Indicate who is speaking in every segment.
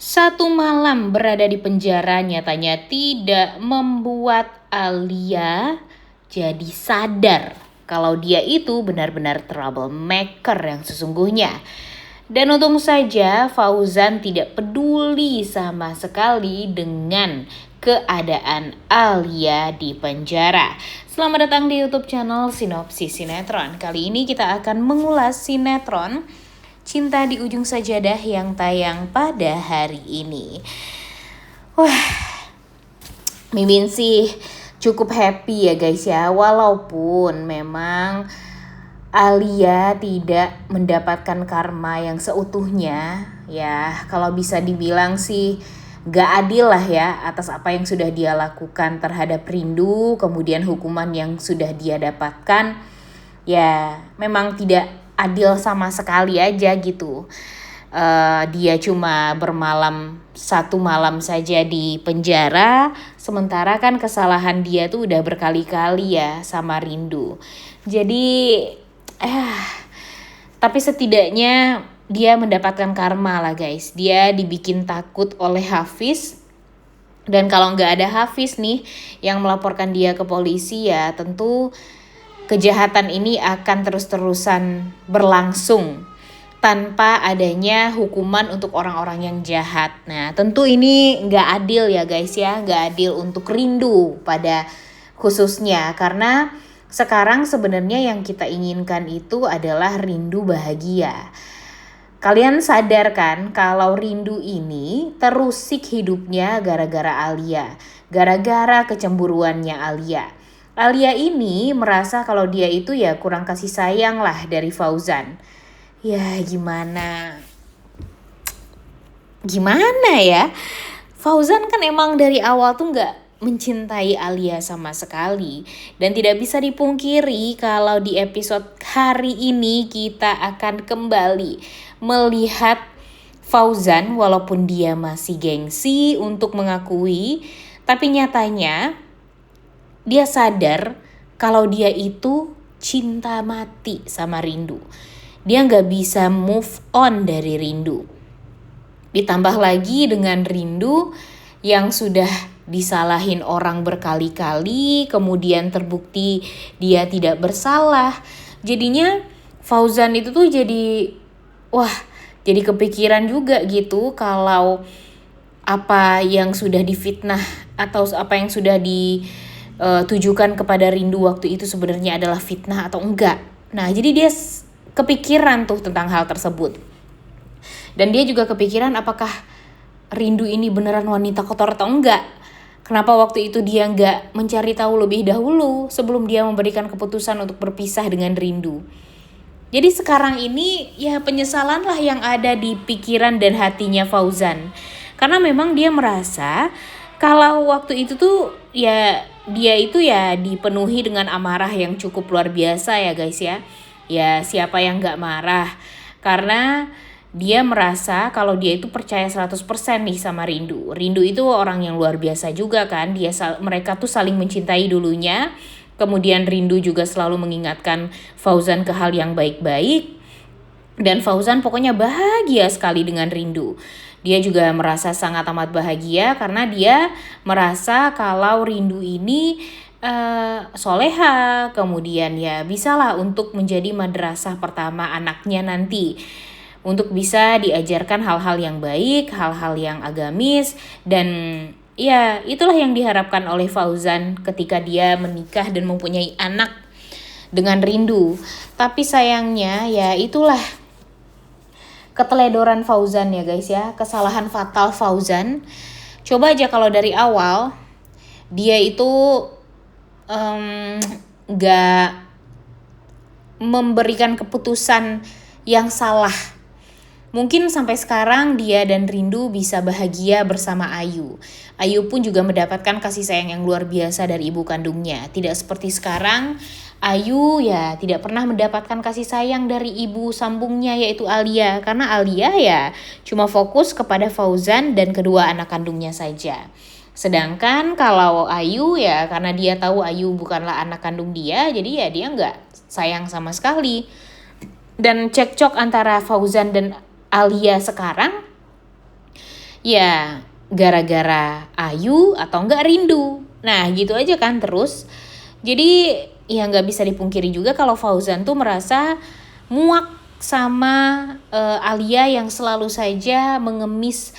Speaker 1: Satu malam berada di penjara nyatanya tidak membuat Alia jadi sadar kalau dia itu benar-benar troublemaker yang sesungguhnya. Dan untung saja Fauzan tidak peduli sama sekali dengan keadaan Alia di penjara. Selamat datang di YouTube channel Sinopsis Sinetron. Kali ini kita akan mengulas sinetron Cinta di Ujung Sajadah yang tayang pada hari ini. Wah, Mimin sih cukup happy ya guys ya. Walaupun memang Alia tidak mendapatkan karma yang seutuhnya. Ya, kalau bisa dibilang sih gak adil lah ya atas apa yang sudah dia lakukan terhadap Rindu. Kemudian hukuman yang sudah dia dapatkan, ya memang tidak adil sama sekali aja gitu. Dia cuma bermalam satu malam saja di penjara, sementara kan kesalahan dia tuh udah berkali-kali ya sama Rindu. Jadi tapi setidaknya dia mendapatkan karma lah guys. Dia dibikin takut oleh Hafiz. Dan kalau nggak ada Hafiz nih yang melaporkan dia ke polisi, ya tentu kejahatan ini akan terus-terusan berlangsung tanpa adanya hukuman untuk orang-orang yang jahat. Nah, tentu ini nggak adil ya guys ya, nggak adil untuk Rindu pada khususnya, karena sekarang sebenarnya yang kita inginkan itu adalah Rindu bahagia. Kalian sadar kan kalau Rindu ini terusik hidupnya gara-gara Alia, gara-gara kecemburuannya Alia. Alia ini merasa kalau dia itu ya kurang kasih sayang lah dari Fauzan. Ya gimana ya. Fauzan kan emang dari awal tuh gak mencintai Alia sama sekali. Dan tidak bisa dipungkiri kalau di episode hari ini kita akan kembali melihat Fauzan walaupun dia masih gengsi untuk mengakui, tapi nyatanya dia sadar kalau dia itu cinta mati sama Rindu. Dia gak bisa move on dari Rindu. Ditambah lagi dengan Rindu yang sudah disalahin orang berkali-kali, kemudian terbukti dia tidak bersalah. Jadinya Fauzan itu tuh jadi kepikiran juga gitu kalau apa yang sudah difitnah atau apa yang sudah tujukan kepada Rindu waktu itu sebenarnya adalah fitnah atau enggak. Nah, jadi dia kepikiran tuh tentang hal tersebut. Dan dia juga kepikiran apakah Rindu ini beneran wanita kotor atau enggak. Kenapa waktu itu dia enggak mencari tahu lebih dahulu sebelum dia memberikan keputusan untuk berpisah dengan Rindu. Jadi sekarang ini ya penyesalan lah yang ada di pikiran dan hatinya Fauzan. Karena memang dia merasa kalau waktu itu tuh ya dia itu ya dipenuhi dengan amarah yang cukup luar biasa ya guys ya. Ya siapa yang gak marah. Karena dia merasa kalau dia itu percaya 100% nih sama Rindu. Rindu itu orang yang luar biasa juga kan. Mereka tuh saling mencintai dulunya. Kemudian Rindu juga selalu mengingatkan Fauzan ke hal yang baik-baik. Dan Fauzan pokoknya bahagia sekali dengan Rindu. Dia juga merasa sangat amat bahagia karena dia merasa kalau Rindu ini soleha, kemudian ya bisalah untuk menjadi madrasah pertama anaknya nanti. Untuk bisa diajarkan hal-hal yang baik, hal-hal yang agamis, dan ya itulah yang diharapkan oleh Fauzan ketika dia menikah dan mempunyai anak dengan Rindu. Tapi sayangnya ya itulah keteledoran Fauzan ya guys ya, kesalahan fatal Fauzan. Coba aja kalau dari awal dia itu gak memberikan keputusan yang salah, mungkin sampai sekarang dia dan Rindu bisa bahagia bersama Ayu. Ayu pun juga mendapatkan kasih sayang yang luar biasa dari ibu kandungnya. Tidak seperti sekarang, Ayu ya tidak pernah mendapatkan kasih sayang dari ibu sambungnya yaitu Alia. Karena Alia ya cuma fokus kepada Fauzan dan kedua anak kandungnya saja. Sedangkan kalau Ayu ya karena dia tahu Ayu bukanlah anak kandung dia, jadi ya dia gak sayang sama sekali. Dan cekcok antara Fauzan dan Alia sekarang Ya gara-gara Ayu atau enggak rindu. Nah gitu aja kan terus. Jadi ya nggak bisa dipungkiri juga kalau Fauzan tuh merasa muak sama Alia yang selalu saja mengemis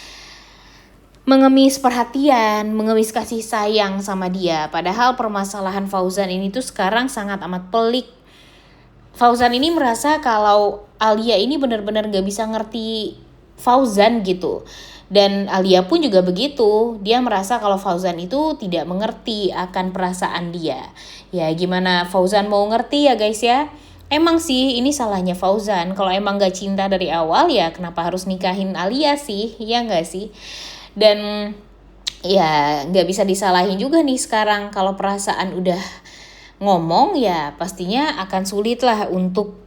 Speaker 1: perhatian, mengemis kasih sayang sama dia. Padahal permasalahan Fauzan ini tuh sekarang sangat amat pelik. Fauzan ini merasa kalau Alia ini benar-benar gak bisa ngerti Fauzan gitu. Dan Alia pun juga begitu. Dia merasa kalau Fauzan itu tidak mengerti akan perasaan dia. Ya gimana Fauzan mau ngerti ya guys ya. Emang sih ini salahnya Fauzan. Kalau emang gak cinta dari awal ya kenapa harus nikahin Alia sih? Ya gak sih? Dan ya nggak bisa disalahin juga nih sekarang kalau perasaan udah ngomong ya pastinya akan sulit lah untuk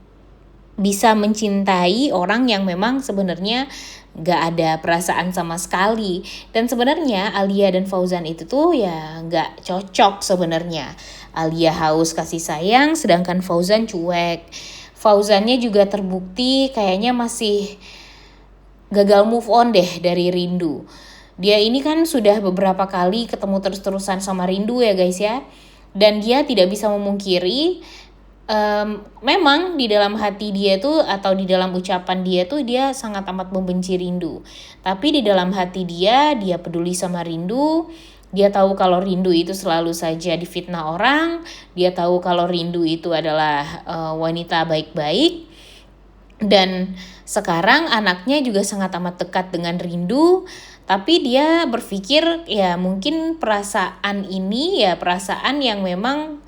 Speaker 1: bisa mencintai orang yang memang sebenarnya nggak ada perasaan sama sekali. Dan sebenarnya Alia dan Fauzan itu tuh ya nggak cocok sebenarnya. Alia haus kasih sayang sedangkan Fauzan cuek. Fauzannya juga terbukti kayaknya masih gagal move on deh dari rindu. Dia ini kan sudah beberapa kali ketemu terus-terusan sama rindu ya guys ya. Dan dia tidak bisa memungkiri memang di dalam hati dia tuh atau di dalam ucapan dia tuh dia sangat amat membenci rindu. Tapi di dalam hati dia peduli sama rindu. Dia tahu kalau rindu itu selalu saja difitnah orang. Dia tahu kalau rindu itu adalah wanita baik-baik. Dan sekarang anaknya juga sangat amat dekat dengan rindu, tapi dia berpikir ya mungkin perasaan ini ya perasaan yang memang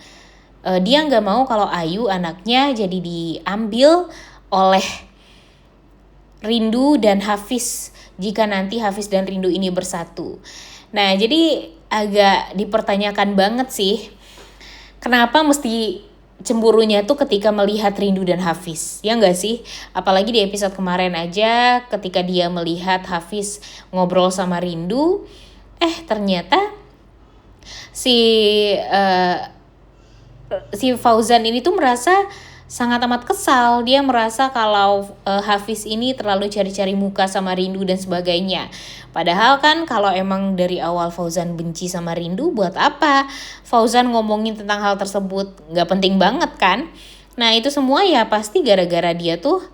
Speaker 1: dia nggak mau kalau Ayu anaknya jadi diambil oleh Rindu dan Hafiz jika nanti Hafiz dan Rindu ini bersatu. Nah jadi agak dipertanyakan banget sih kenapa mesti cemburunya tuh ketika melihat Rindu dan Hafiz, ya nggak sih? Apalagi di episode kemarin aja ketika dia melihat Hafiz ngobrol sama Rindu, ternyata si Fauzan ini tuh merasa sangat amat kesal. Dia merasa kalau Hafiz ini terlalu cari-cari muka sama Rindu dan sebagainya. Padahal kan kalau emang dari awal Fauzan benci sama Rindu, buat apa Fauzan ngomongin tentang hal tersebut? Gak penting banget kan? Nah itu semua ya pasti gara-gara dia tuh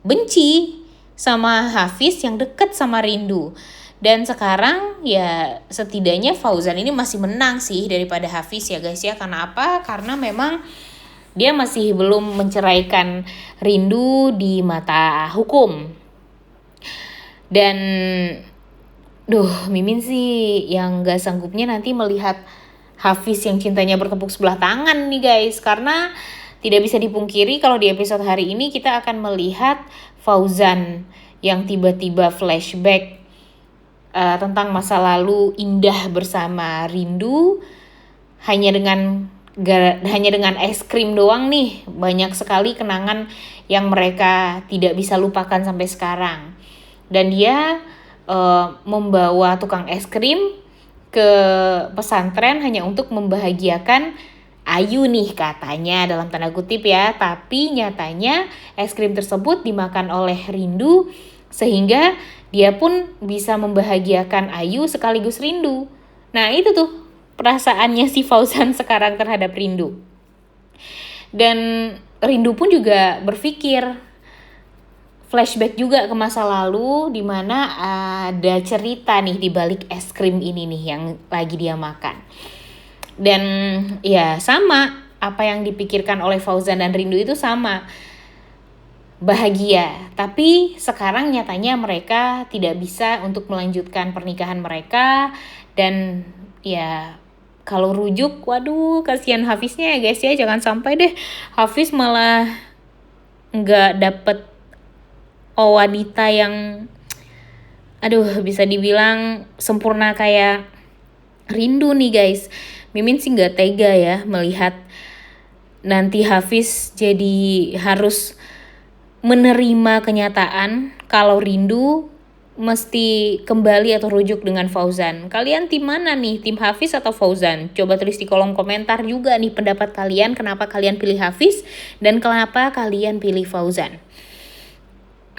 Speaker 1: benci sama Hafiz yang deket sama Rindu. Dan sekarang ya setidaknya Fauzan ini masih menang sih daripada Hafiz ya guys ya. Karena apa? Karena memang dia masih belum menceraikan Rindu di mata hukum. Dan Mimin sih yang gak sanggupnya nanti melihat Hafiz yang cintanya bertepuk sebelah tangan nih guys. Karena tidak bisa dipungkiri kalau di episode hari ini kita akan melihat Fauzan yang tiba-tiba flashback tentang masa lalu indah bersama Rindu hanya dengan es krim doang nih. Banyak sekali kenangan yang mereka tidak bisa lupakan sampai sekarang. Dan dia membawa tukang es krim ke pesantren hanya untuk membahagiakan Ayu nih katanya dalam tanda kutip ya. Tapi nyatanya es krim tersebut dimakan oleh Rindu sehingga dia pun bisa membahagiakan Ayu sekaligus Rindu. Nah itu tuh perasaannya si Fauzan sekarang terhadap Rindu. Dan Rindu pun juga berpikir flashback juga ke masa lalu di mana ada cerita nih di balik es krim ini nih yang lagi dia makan. Dan ya sama apa yang dipikirkan oleh Fauzan dan Rindu itu sama. Bahagia, tapi sekarang nyatanya mereka tidak bisa untuk melanjutkan pernikahan mereka. Dan ya kalau rujuk, waduh kasihan Hafiznya ya guys ya. Jangan sampai deh Hafiz malah nggak dapet wanita yang bisa dibilang sempurna kayak Rindu nih guys. Mimin sih nggak tega ya melihat nanti Hafiz jadi harus menerima kenyataan kalau Rindu mesti kembali atau rujuk dengan Fauzan. Kalian tim mana nih? Tim Hafiz atau Fauzan? Coba tulis di kolom komentar juga nih pendapat kalian. Kenapa kalian pilih Hafiz dan kenapa kalian pilih Fauzan?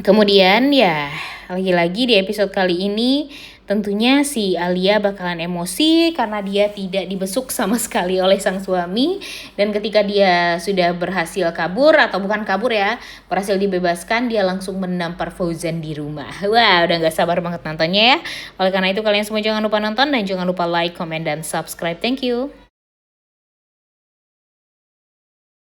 Speaker 1: Kemudian ya, lagi-lagi di episode kali ini tentunya si Alia bakalan emosi karena dia tidak dibesuk sama sekali oleh sang suami. Dan ketika dia sudah berhasil kabur, atau bukan kabur ya, berhasil dibebaskan, dia langsung menampar Fauzan di rumah. Wah, udah gak sabar banget nontonnya ya. Oleh karena itu kalian semua jangan lupa nonton dan jangan lupa like, comment, dan subscribe. Thank you.